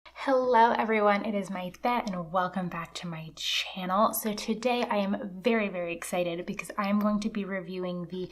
Hello everyone, it is Maite and welcome back to my channel. So today I am very excited because I am going to be reviewing the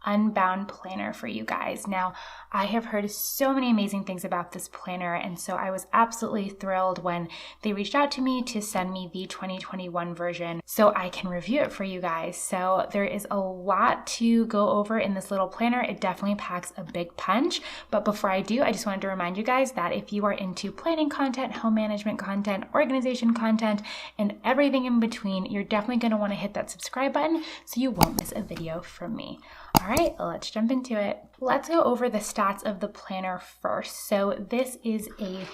Unbound Planner for you guys. Now, I have heard so many amazing things about this planner, and so I was absolutely thrilled when they reached out to me to send me the 2021 version so I can review it for you guys. So there is a lot to go over in this little planner. It definitely packs a big punch, but before I do, I just wanted to remind you guys that if you are into planning content, home management content, organization content, and everything in between, you're definitely going to want to hit that subscribe button so you won't miss a video from me. All right, let's jump into it. Let's go over the stats of the planner first. So this is a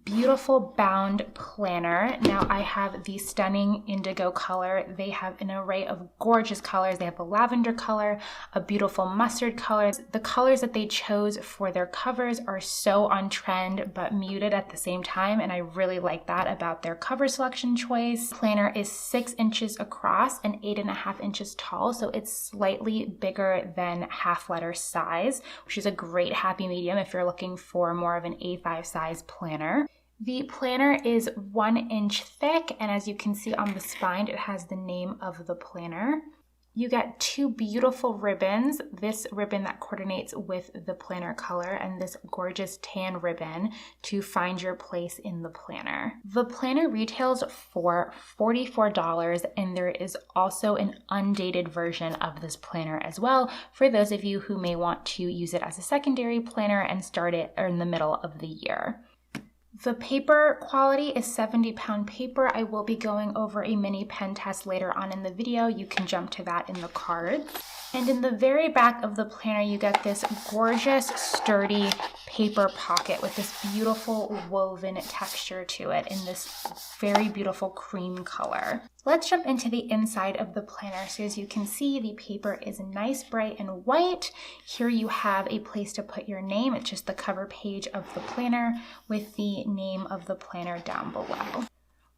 beautiful bound planner. Now I have the stunning indigo color. They have an array of gorgeous colors. They have a lavender color, a beautiful mustard color. The colors that they chose for their covers are so on trend but muted at the same time, and I really like that about their cover selection choice. The planner is 6 inches across and 8.5 inches tall, so it's slightly bigger than half letter size, which is a great happy medium if you're looking for more of an A5 size planner. The planner is 1 inch thick, and as you can see on the spine, it has the name of the planner. You get 2 beautiful ribbons, this ribbon that coordinates with the planner color and this gorgeous tan ribbon to find your place in the planner. The planner retails for $44, and there is also an undated version of this planner as well for those of you who may want to use it as a secondary planner and start it in the middle of the year. The paper quality is 70-pound paper. I will be going over a mini pen test later on in the video. You can jump to that in the cards. And in the very back of the planner, you get this gorgeous, sturdy paper pocket with this beautiful woven texture to it in this very beautiful cream color. Let's jump into the inside of the planner. So as you can see, the paper is nice, bright, and white. Here you have a place to put your name. It's just the cover page of the planner with the name of the planner down below.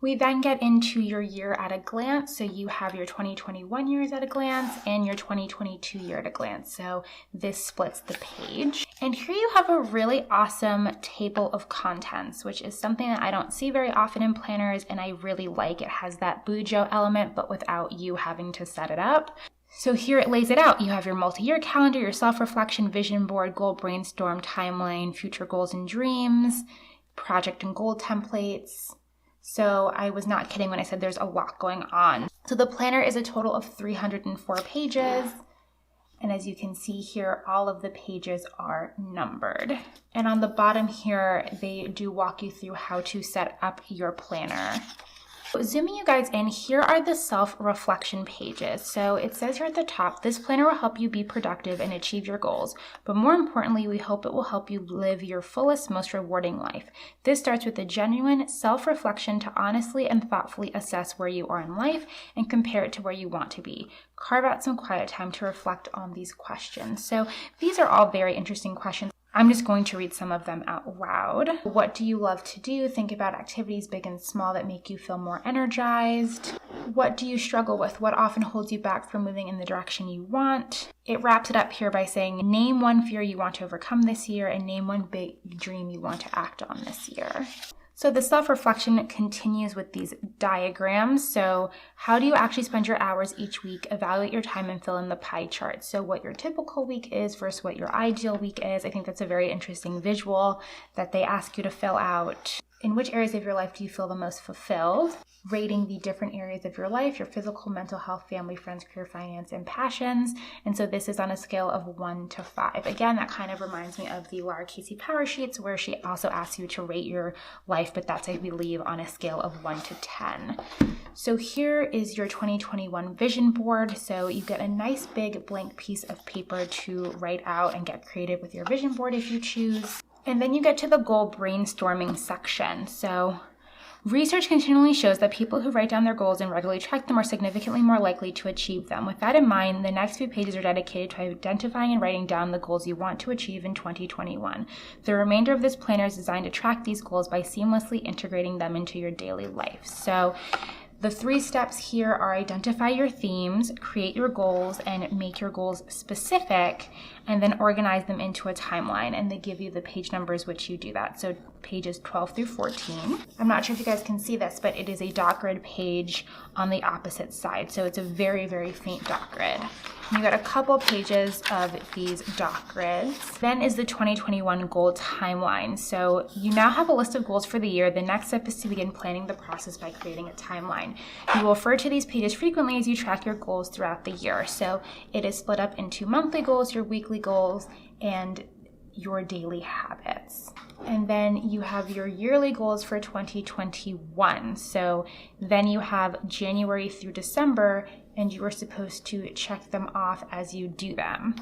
We then get into your year at a glance. So you have your 2021 years at a glance and your 2022 year at a glance. So this splits the page. And here you have a really awesome table of contents, which is something that I don't see very often in planners, and I really like. It has that bujo element, but without you having to set it up. So here it lays it out. You have your multi-year calendar, your self-reflection, vision board, goal brainstorm, timeline, future goals and dreams, project and goal templates. So I was not kidding when I said there's a lot going on. So the planner is a total of 304 pages. And as you can see here, all of the pages are numbered. And on the bottom here, they do walk you through how to set up your planner. Zooming you guys in, here are the self-reflection pages. So it says here at the top, this planner will help you be productive and achieve your goals. But more importantly, we hope it will help you live your fullest, most rewarding life. This starts with a genuine self-reflection to honestly and thoughtfully assess where you are in life and compare it to where you want to be. Carve out some quiet time to reflect on these questions. So these are all very interesting questions. I'm just going to read some of them out loud. What do you love to do? Think about activities big and small that make you feel more energized. What do you struggle with? What often holds you back from moving in the direction you want? It wraps it up here by saying, name one fear you want to overcome this year and name one big dream you want to act on this year. So the self-reflection continues with these diagrams. So how do you actually spend your hours each week? Evaluate your time and fill in the pie chart. So what your typical week is versus what your ideal week is. I think that's a very interesting visual that they ask you to fill out. In which areas of your life do you feel the most fulfilled? Rating the different areas of your life, your physical, mental health, family, friends, career, finance, and passions. And so this is on a scale of 1 to 5. Again, that kind of reminds me of the Laura Casey Power Sheets, where she also asks you to rate your life, but that's, I believe, on a scale of 1 to 10. So here is your 2021 vision board. So you get a nice big blank piece of paper to write out and get creative with your vision board if you choose. And then you get to the goal brainstorming section. So research continually shows that people who write down their goals and regularly track them are significantly more likely to achieve them. With that in mind, the next few pages are dedicated to identifying and writing down the goals you want to achieve in 2021. The remainder of this planner is designed to track these goals by seamlessly integrating them into your daily life. So the 3 steps here are identify your themes, create your goals, and make your goals specific, and then organize them into a timeline. And they give you the page numbers which you do that. So pages 12 through 14. I'm not sure if you guys can see this, but it is a dot grid page on the opposite side. So it's a very, very faint dot grid. You got a couple pages of these dot grids. Then is the 2021 goal timeline. So you now have a list of goals for the year. The next step is to begin planning the process by creating a timeline. You will refer to these pages frequently as you track your goals throughout the year. So it is split up into monthly goals, your weekly goals, and your daily habits. And then you have your yearly goals for 2021. So then you have January through December, and you are supposed to check them off as you do them.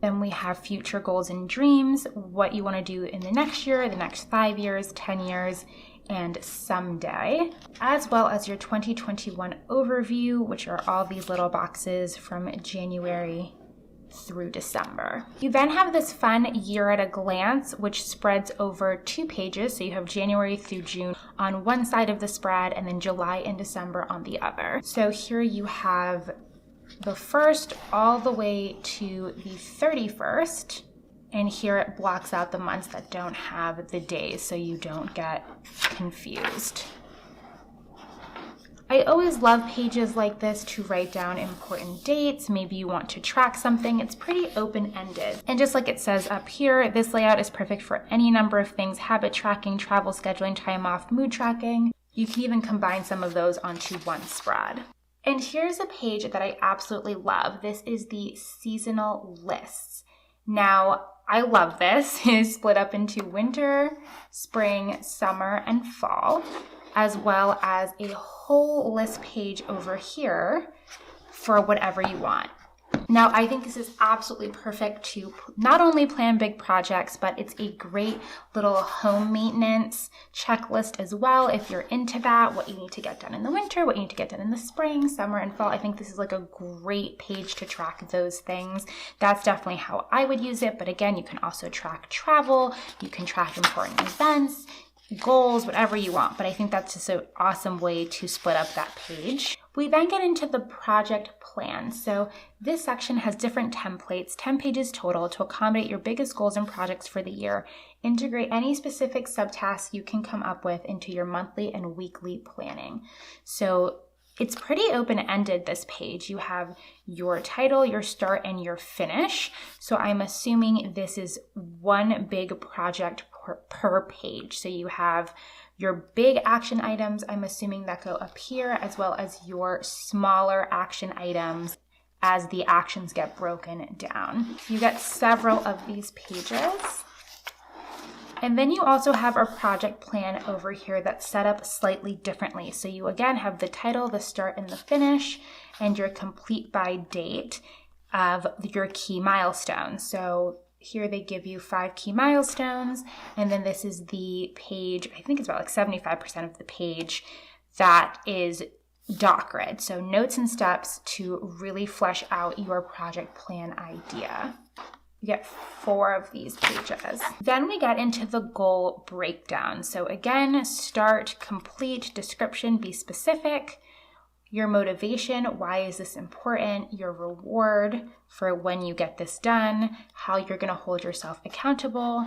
Then we have future goals and dreams, what you want to do in the next year, the next 5 years, 10 years, and someday, as well as your 2021 overview, which are all these little boxes from January through December. You then have this fun year at a glance, which spreads over 2 pages. So you have January through June on one side of the spread and then July and December on the other. So here you have the 1st all the way to the 31st. And here it blocks out the months that don't have the days so you don't get confused. I always love pages like this to write down important dates. Maybe you want to track something. It's pretty open-ended. And just like it says up here, this layout is perfect for any number of things: habit tracking, travel scheduling, time off, mood tracking. You can even combine some of those onto one spread. And here's a page that I absolutely love. This is the seasonal lists. Now, I love this. It is split up into winter, spring, summer, and fall, as well as a whole list page over here for whatever you want. Now, I think this is absolutely perfect to not only plan big projects, but it's a great little home maintenance checklist as well. If you're into that, what you need to get done in the winter, what you need to get done in the spring, summer, and fall. I think this is like a great page to track those things. That's definitely how I would use it. But again, you can also track travel. You can track important events, goals, whatever you want. But I think that's just an awesome way to split up that page. We then get into the project plan. So this section has different templates, 10 pages total, to accommodate your biggest goals and projects for the year. Integrate any specific subtasks you can come up with into your monthly and weekly planning. So it's pretty open-ended, this page. You have your title, your start, and your finish. So I'm assuming this is one big project per page. So you have your big action items, I'm assuming, that go up here, as well as your smaller action items as the actions get broken down. You get several of these pages. And then you also have a project plan over here that's set up slightly differently. So you again have the title, the start, and the finish, and your complete by date of your key milestones. So here they give you 5 key milestones, and then this is the page, I think it's about like 75% of the page, that is dot grid. So notes and steps to really flesh out your project plan idea. You get 4 of these pages. Then we get into the goal breakdown. So again, start, complete, description, be specific, your motivation, why is this important, your reward for when you get this done, how you're going to hold yourself accountable.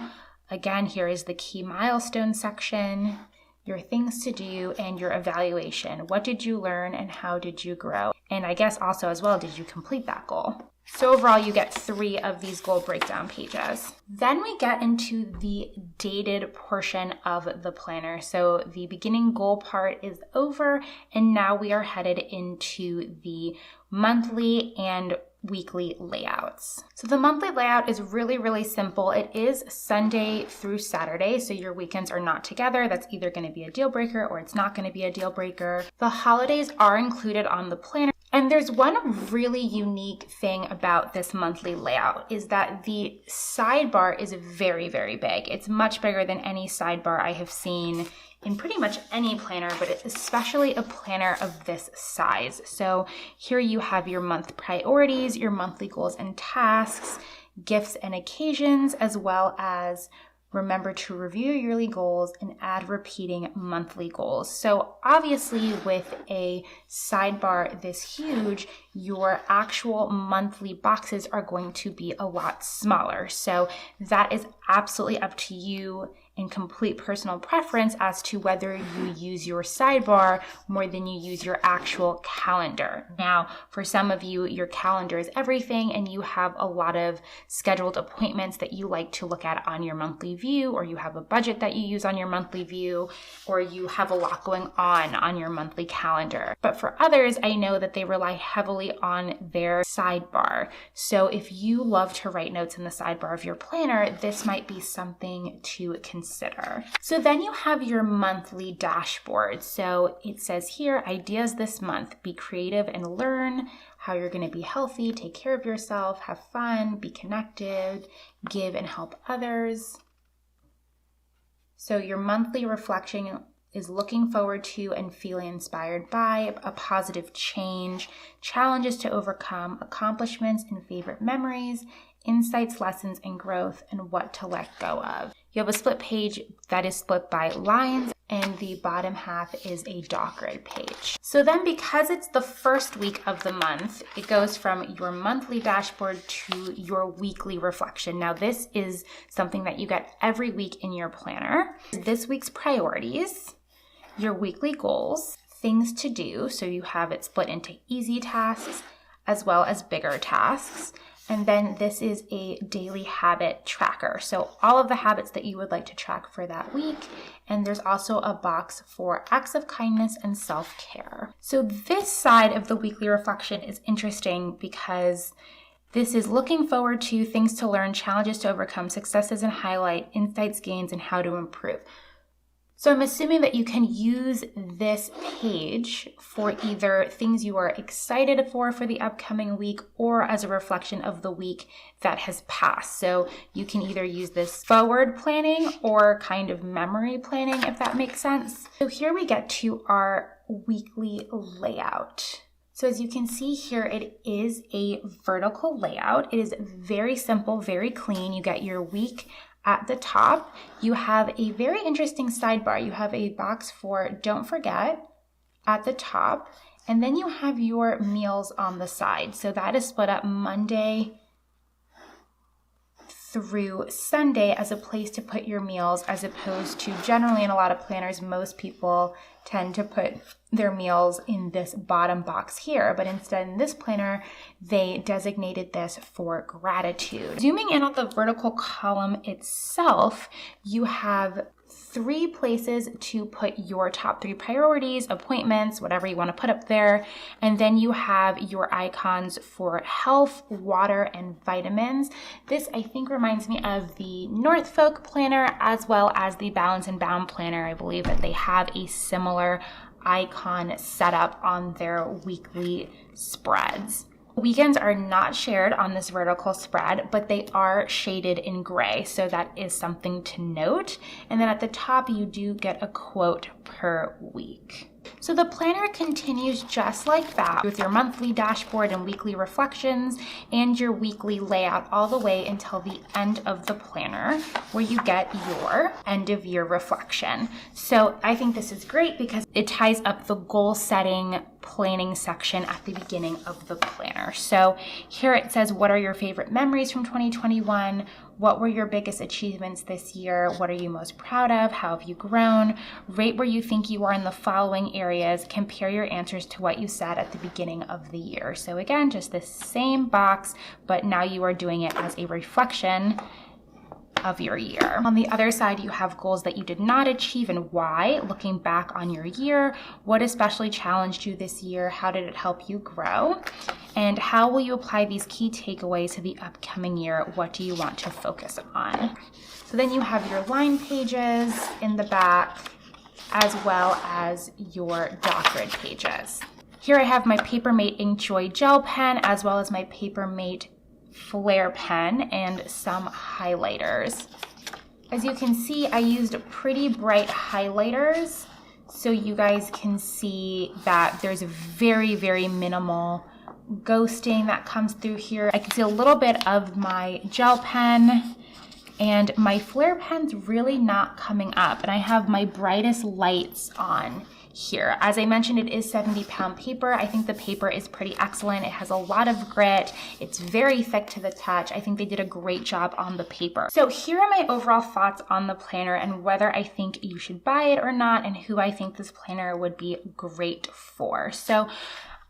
Again, here is the key milestone section, your things to do, and your evaluation. What did you learn and how did you grow? And I guess also as well, did you complete that goal? So overall, you get 3 of these goal breakdown pages. Then we get into the dated portion of the planner. So the beginning goal part is over, and now we are headed into the monthly and weekly layouts. So the monthly layout is really, really simple. It is Sunday through Saturday, so your weekends are not together. That's either going to be a deal breaker or it's not going to be a deal breaker. The holidays are included on the planner. And there's one really unique thing about this monthly layout is that the sidebar is very, very big. It's much bigger than any sidebar I have seen in pretty much any planner, but especially a planner of this size. So here you have your month priorities, your monthly goals and tasks, gifts and occasions, as well as Remember to review your yearly goals and add repeating monthly goals. So obviously with a sidebar this huge, your actual monthly boxes are going to be a lot smaller. So that is absolutely up to you in complete personal preference as to whether you use your sidebar more than you use your actual calendar. Now, for some of you, your calendar is everything and you have a lot of scheduled appointments that you like to look at on your monthly view, or you have a budget that you use on your monthly view, or you have a lot going on your monthly calendar. But for others, I know that they rely heavily on their sidebar. So if you love to write notes in the sidebar of your planner, this might be something to consider. So then you have your monthly dashboard. So it says here, ideas this month: be creative and learn how you're going to be healthy, take care of yourself, have fun, be connected, give and help others. So your monthly reflection is looking forward to and feeling inspired by a positive change, challenges to overcome, accomplishments and favorite memories, insights, lessons, and growth, and what to let go of. You have a split page that is split by lines, and the bottom half is a dot grid page. So then, because it's the first week of the month, it goes from your monthly dashboard to your weekly reflection. Now, this is something that you get every week in your planner. This week's priorities, your weekly goals, things to do. So you have it split into easy tasks as well as bigger tasks. And then this is a daily habit tracker. So all of the habits that you would like to track for that week. And there's also a box for acts of kindness and self-care. So this side of the weekly reflection is interesting because this is looking forward to, things to learn, challenges to overcome, successes and highlight, insights, gains, and how to improve. So I'm assuming that you can use this page for either things you are excited for the upcoming week, or as a reflection of the week that has passed. So you can either use this forward planning or kind of memory planning, if that makes sense. So here we get to our weekly layout. So as you can see here, it is a vertical layout. It is very simple, very clean. You get your week at the top. You have a very interesting sidebar. You have a box for don't forget at the top, and then you have your meals on the side. So that is split up Monday through Sunday as a place to put your meals, as opposed to generally in a lot of planners, most people tend to put their meals in this bottom box here. But instead in this planner, they designated this for gratitude. Zooming in on the vertical column itself, you have 3 places to put your top 3 priorities, appointments, whatever you want to put up there. And then you have your icons for health, water, and vitamins. This, I think, reminds me of the Norfolk planner as well as the Balance and Bound planner. I believe that they have a similar icon set up on their weekly spreads. Weekends are not shared on this vertical spread, but they are shaded in gray, so that is something to note. And then at the top, you do get a quote per week. So the planner continues just like that with your monthly dashboard and weekly reflections and your weekly layout all the way until the end of the planner, where you get your end of year reflection. So I think this is great because it ties up the goal setting planning section at the beginning of the planner. So here it says, what are your favorite memories from 2021? What were your biggest achievements this year? What are you most proud of? How have you grown? Rate where you think you are in the following areas. Compare your answers to what you said at the beginning of the year. So again, just the same box, but now you are doing it as a reflection of your year. On the other side, you have goals that you did not achieve and why. Looking back on your year, what especially challenged you this year? How did it help you grow? And how will you apply these key takeaways to the upcoming year? What do you want to focus on? So then you have your line pages in the back, as well as your dot grid pages. Here I have my Papermate Inkjoy gel pen, as well as my Papermate Flare pen and some highlighters. As you can see, I used pretty bright highlighters, so you guys can see that there's very, very minimal ghosting that comes through here. I can see a little bit of my gel pen and my flare pen's really not coming up, and I have my brightest lights on here. As I mentioned, it is 70-pound paper. I think the paper is pretty excellent. It has a lot of grit. It's very thick to the touch. I think they did a great job on the paper. So here are my overall thoughts on the planner and whether I think you should buy it or not, and who I think this planner would be great for. So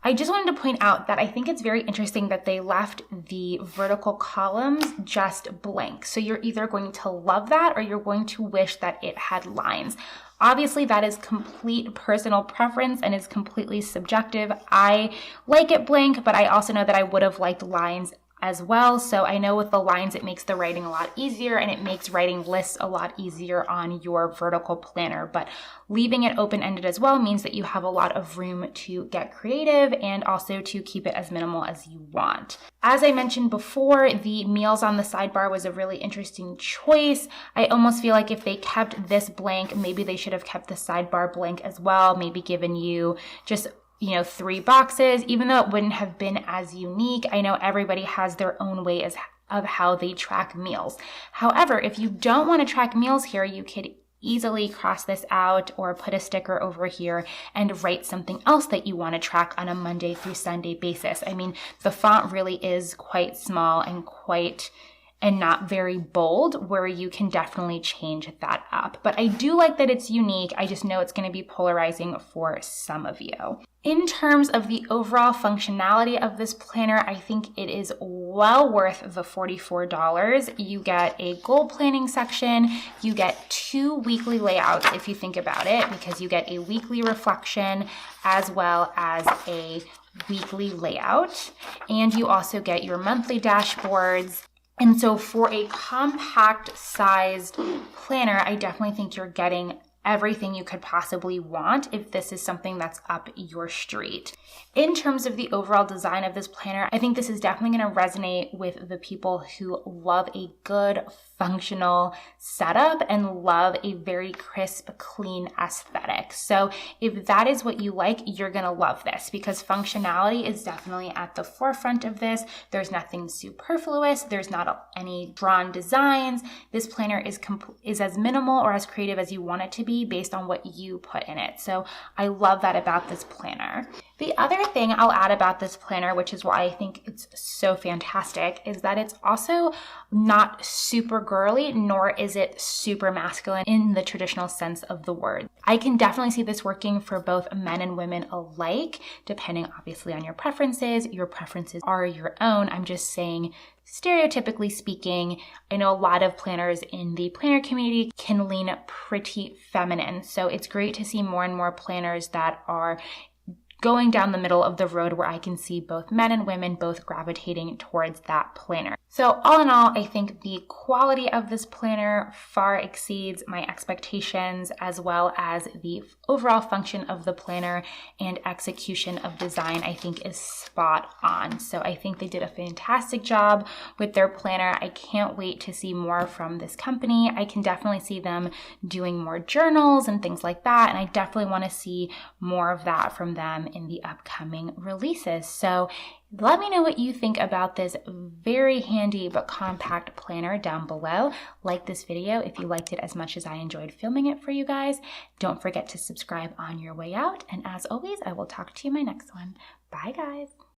I just wanted to point out that I think it's very interesting that they left the vertical columns just blank. So you're either going to love that or you're going to wish that it had lines. Obviously, that is complete personal preference and is completely subjective. I like it blank, but I also know that I would have liked lines as well. So I know with the lines, it makes the writing a lot easier and it makes writing lists a lot easier on your vertical planner. But leaving it open-ended as well means that you have a lot of room to get creative and also to keep it as minimal as you want. As I mentioned before, the meals on the sidebar was a really interesting choice. I almost feel like if they kept this blank, maybe they should have kept the sidebar blank as well, maybe given you just 3 boxes, even though it wouldn't have been as unique. I know everybody has their own way of how they track meals. However, if you don't want to track meals here, you could easily cross this out or put a sticker over here and write something else that you want to track on a Monday through Sunday basis. I mean, the font really is quite small and not very bold, where you can definitely change that up. But I do like that it's unique. I just know it's going to be polarizing for some of you. In terms of the overall functionality of this planner, I think it is well worth the $44. You get a goal planning section. You get 2 weekly layouts if you think about it, because you get a weekly reflection as well as a weekly layout. And you also get your monthly dashboards. And so for a compact sized planner, I definitely think you're getting everything you could possibly want if this is something that's up your street. In terms of the overall design of this planner, I think this is definitely going to resonate with the people who love a good functional setup and love a very crisp, clean aesthetic. So if that is what you like, you're going to love this, because functionality is definitely at the forefront of this. There's nothing superfluous. There's not any drawn designs. This planner is as minimal or as creative as you want it to be based on what you put in it. So I love that about this planner. The other thing I'll add about this planner, which is why I think it's so fantastic, is that it's also not super girly, nor is it super masculine in the traditional sense of the word. I can definitely see this working for both men and women alike, depending obviously on your preferences. Your preferences are your own. I'm just saying, stereotypically speaking, I know a lot of planners in the planner community can lean pretty feminine. So it's great to see more and more planners that are going down the middle of the road, where I can see both men and women both gravitating towards that planner. So all in all, I think the quality of this planner far exceeds my expectations, as well as the overall function of the planner and execution of design, I think is spot on. So I think they did a fantastic job with their planner. I can't wait to see more from this company. I can definitely see them doing more journals and things like that. And I definitely want to see more of that from them in the upcoming releases. So let me know what you think about this very handy but compact planner down below. Like this video if you liked it as much as I enjoyed filming it for you guys. Don't forget to subscribe on your way out. And as always, I will talk to you in my next one. Bye guys.